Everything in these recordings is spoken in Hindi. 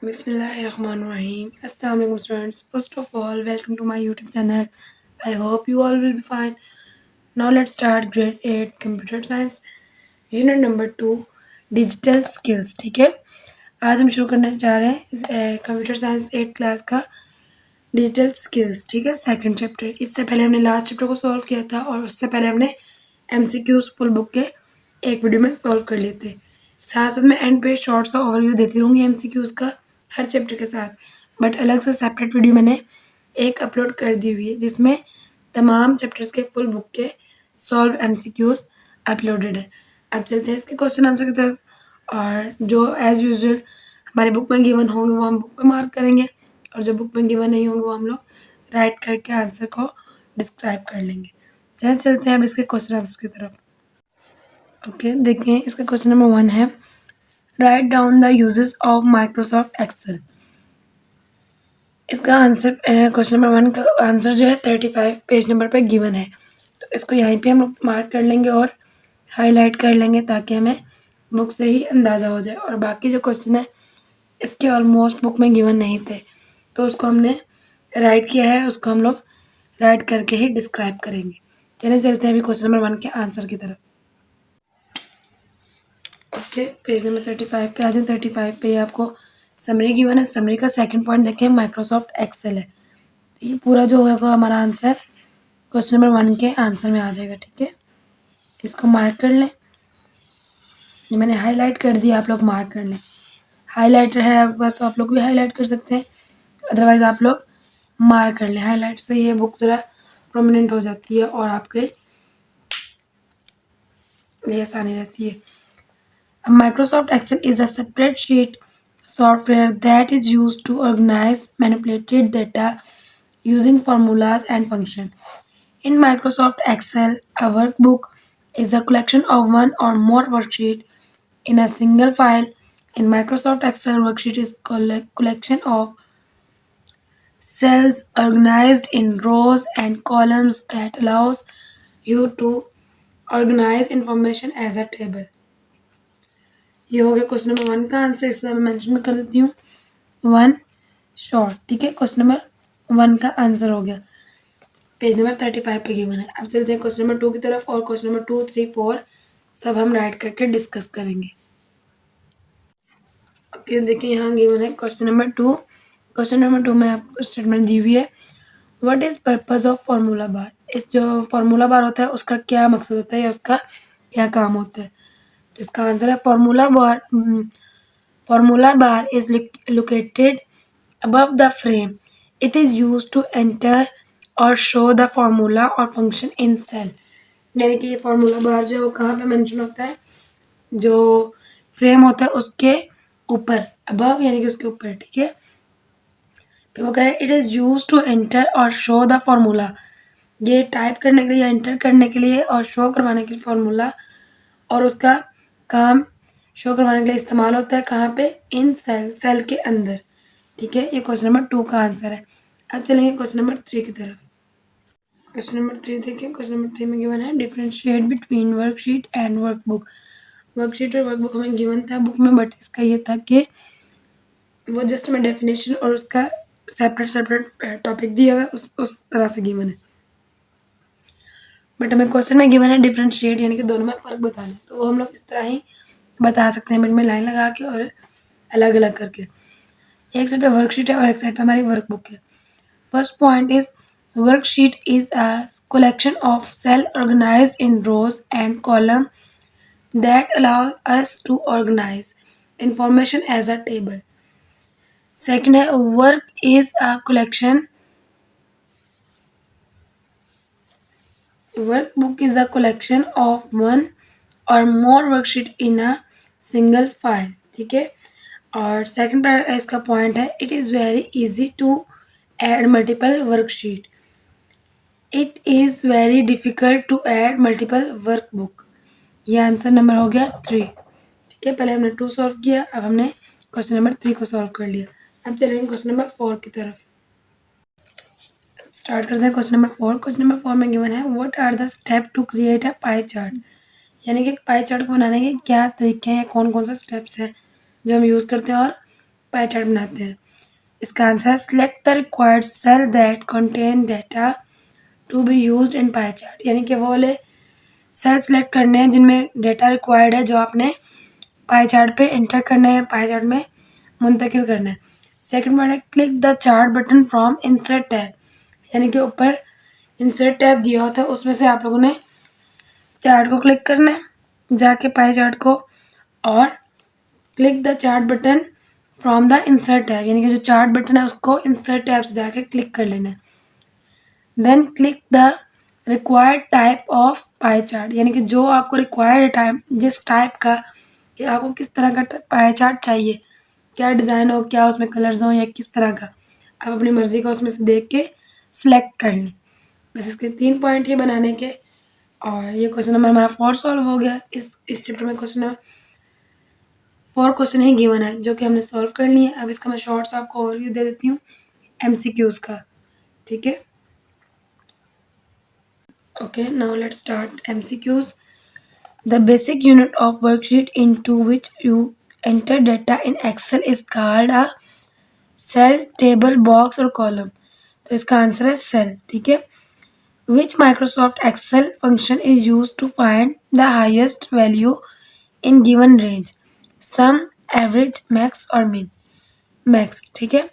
Bismillahirrahmanirrahim. Assalamu alaikum students. First of all, welcome to my YouTube channel. I hope you all will be fine. Now let's start grade 8 computer science unit number 2 digital skills. ठीक है, आज हम शुरू करने जा रहे हैं कंप्यूटर साइंस 8 क्लास का डिजिटल स्किल्स. ठीक है, सेकंड चैप्टर. इससे पहले हमने लास्ट चैप्टर को सॉल्व किया था और उससे पहले हमने MCQs फुल बुक के एक वीडियो में सॉल्व कर लिए थे. साथ साथ मैं एंड पे शॉर्ट सा ओवरव्यू देती रहूँगी MCQs का हर चैप्टर के साथ. बट अलग से सेपरेट वीडियो मैंने एक अपलोड कर दी हुई है जिसमें तमाम चैप्टर्स के फुल बुक के सॉल्व MCQs अपलोडेड है. अब चलते हैं इसके क्वेश्चन आंसर की तरफ. और जो एज़ यूजुअल हमारी बुक में गिवन होंगे वो हम बुक में मार्क करेंगे और जो बुक में गिवन नहीं होंगे वो हम लोग राइट करके आंसर को डिस्क्राइब कर लेंगे. चलते हैं अब इसके क्वेश्चन आंसर की तरफ. ओके, देखिए इसका क्वेश्चन नंबर 1 है, write down the uses of Microsoft Excel. इसका आंसर क्वेश्चन नंबर 1 का आंसर जो है 35 पेज नंबर पे गिवन है. तो इसको यहीं पे हम लोग मार्क कर लेंगे और हाईलाइट कर लेंगे ताकि हमें बुक से ही अंदाज़ा हो जाए. और बाकी जो क्वेश्चन है इसके ऑलमोस्ट बुक में गिवन नहीं थे तो उसको हमने राइट किया है, उसको हम लोग राइट करके ही डिस्क्राइब करेंगे. चलते हैं अभी क्वेश्चन नंबर 1 के आंसर की तरफ. ओके, पेज नंबर 35 पे आ जाए. 35 पे आपको समरी गिवन है. समरी का सेकंड पॉइंट देखें माइक्रोसॉफ्ट एक्सेल है. तो ये पूरा जो होगा हमारा आंसर क्वेश्चन नंबर 1 के आंसर में आ जाएगा. ठीक है, इसको मार्क कर लें. ये मैंने हाईलाइट कर दिया, आप लोग मार्क कर लें. हाईलाइटर है आपके पास तो आप लोग भी हाईलाइट कर सकते हैं, अदरवाइज आप लोग मार्क कर लें. हाईलाइट से ये बुक ज़रा प्रोमिनेंट हो जाती है और आपके लिए आसानी रहती है. Microsoft Excel is a spreadsheet software that is used to organize manipulated data using formulas and functions. In Microsoft Excel, a workbook is a collection of one or more worksheets in a single file. In Microsoft Excel, worksheet is collection of cells organized in rows and columns that allows you to organize information as a table. ये हो गया क्वेश्चन नंबर 1 का आंसर. इसमें मैं मेंशन कर देती हूँ 1 शॉर्ट. ठीक है, क्वेश्चन नंबर 1 का आंसर हो गया. पेज नंबर 35 पे गिवन है. अब चलते हैं क्वेश्चन नंबर 2 की तरफ और क्वेश्चन नंबर 2, 3, 4 सब हम राइट करके डिस्कस करेंगे. ओके, देखिए यहाँ गिवन है क्वेश्चन नंबर 2. क्वेश्चन नंबर 2 में आपको स्टेटमेंट दी हुई है, what is purpose of formula बार. इस जो फार्मूला बार होता है उसका क्या मकसद होता है या उसका क्या काम होता है. तो इसका आंसर है Formula bar is located above the frame. It is used to enter or show the formula or function in cell. यानी कि ये फार्मूला बार जो है वो कहाँ पे मेंशन होता है, जो फ्रेम होता है उसके ऊपर, अबव यानी कि उसके ऊपर. ठीक है, फिर वो कह रहे हैं it is use to enter और शो द फार्मूला. ये टाइप करने के लिए या एंटर करने के लिए और शो करवाने के लिए फार्मूला और उसका काम शो करवाने के लिए इस्तेमाल होता है. कहाँ पे, इन सेल के अंदर. ठीक है, ये क्वेश्चन नंबर 2 का आंसर है. अब चलेंगे क्वेश्चन नंबर 3 की तरफ. क्वेश्चन नंबर 3 देखिए. क्वेश्चन नंबर 3 में गिवन है, differentiate between worksheet and workbook. Worksheet और वर्कबुक हमें गिवन था बुक में, बट इसका ये था कि वो जस्ट हमें डेफिनेशन और उसका सेपरेट टॉपिक दिया हुआ है उस तरह से गिवन है. बट हमें क्वेश्चन में गिवन है डिफरेंशिएट यानी कि दोनों में फ़र्क बताना. तो वो हम लोग इस तरह ही बता सकते हैं, मिड में लाइन लगा के और अलग अलग करके. एक साइड पे वर्कशीट है और एक साइड पे हमारी वर्कबुक है. First point is worksheet is a collection of cell organized in rows and column that allow us to organize information as a table. Second है work is a collection Workbook is a collection of one or more worksheet in a single file. ठीक है, और सेकंड इसका पॉइंट है it is very easy to add multiple worksheet. It is very difficult to add multiple workbook. ये आंसर नंबर हो गया 3. ठीक है, पहले हमने 2 सॉल्व किया, अब हमने क्वेश्चन नंबर 3 को सॉल्व कर लिया. अब चलेंगे क्वेश्चन नंबर 4 की तरफ. स्टार्ट करते हैं क्वेश्चन नंबर 4. क्वेश्चन नंबर 4 में गिवन है what are the step to create a pie chart. यानी कि पाई चार्ट को बनाने के क्या तरीके हैं, कौन कौन से स्टेप्स हैं जो हम यूज़ करते हैं और पाई चार्ट बनाते हैं। इसका आंसर है select the required cell that contain data to be used in pie chart, यानी कि वो वाले सेल सेलेक्ट करने हैं जिनमें डाटा रिक्वायर्ड है जो आपने पाई चार्ट पे एंटर करना है, पाई चार्ट में मुंतकिल करना है। सेकंड पॉइंट है click the chart button from insert tab, यानी कि ऊपर इंसर्ट टैब दिया होता है उसमें से आप लोगों ने चार्ट को क्लिक करना है जाके पाई चार्ट को, और click the chart button from the insert tab, यानी कि जो चार्ट बटन है उसको इंसर्ट टैब से जाके क्लिक कर लेना है। Then click the required type of pie chart, यानी कि जो आपको रिक्वायर्ड टाइप जिस टाइप का कि आपको किस तरह का पाई चार्ट चाहिए, क्या डिज़ाइन हो, क्या उसमें कलर्स हो या किस तरह का, आप अपनी मर्ज़ी का उसमें से देख के सिलेक्ट कर लें। बस इसके 3 पॉइंट ये बनाने के, और ये क्वेश्चन नंबर हमारा 4 सॉल्व हो गया। इस चैप्टर में क्वेश्चन नंबर 4 क्वेश्चन ही गिवन है जो कि हमने सॉल्व कर लिए हैं। अब इसका मैं शॉर्ट सा आपको ओवरव्यू दे देती हूँ एमसीक्यूज़ का, ठीक है। Okay, now let's start MCQs. The basic unit of worksheet into which you enter data in Excel is called a cell, table, box और column। तो इसका आंसर है सेल, ठीक है। Which Microsoft Excel function is used to find the highest value in given range? Sum, average, max और min? Max, ठीक है।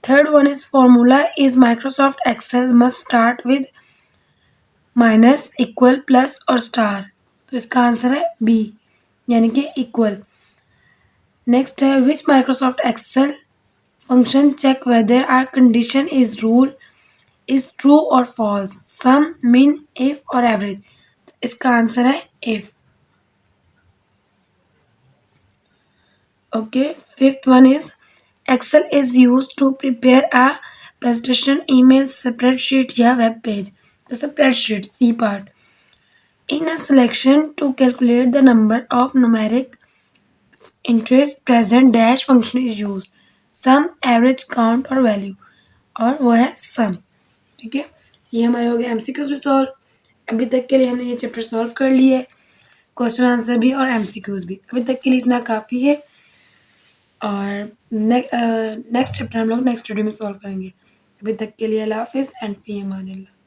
Third one is formula is Microsoft Excel must start with minus, equal, plus और स्टार। तो इसका आंसर है बी, यानी कि इक्वल। नेक्स्ट है which Microsoft Excel function check whether are condition is rule is true और फॉल्स, सम, मीन, इफ और एवरेज। तो इसका आंसर है if. Okay, fifth one is Excel is use to prepare a presentation, email, spreadsheet या वेब पेज। तो spreadsheet, C part. In a selection to calculate the number of numeric interest present dash function is used, sum, average, count और value, और वो है sum, ठीक है। ये हमारे हो गए एमसीक्यूज भी सॉल्व। अभी तक के लिए हमने ये चैप्टर सॉल्व कर लिए, क्वेश्चन आंसर भी और एमसीक्यूज भी। अभी तक के लिए इतना काफ़ी है, और नेक्स्ट चैप्टर हम लोग नेक्स्ट वीडियो में सॉल्व करेंगे। अभी तक के लिए अल्लाह हाफिज़ एंड फी अमानिल्लाह।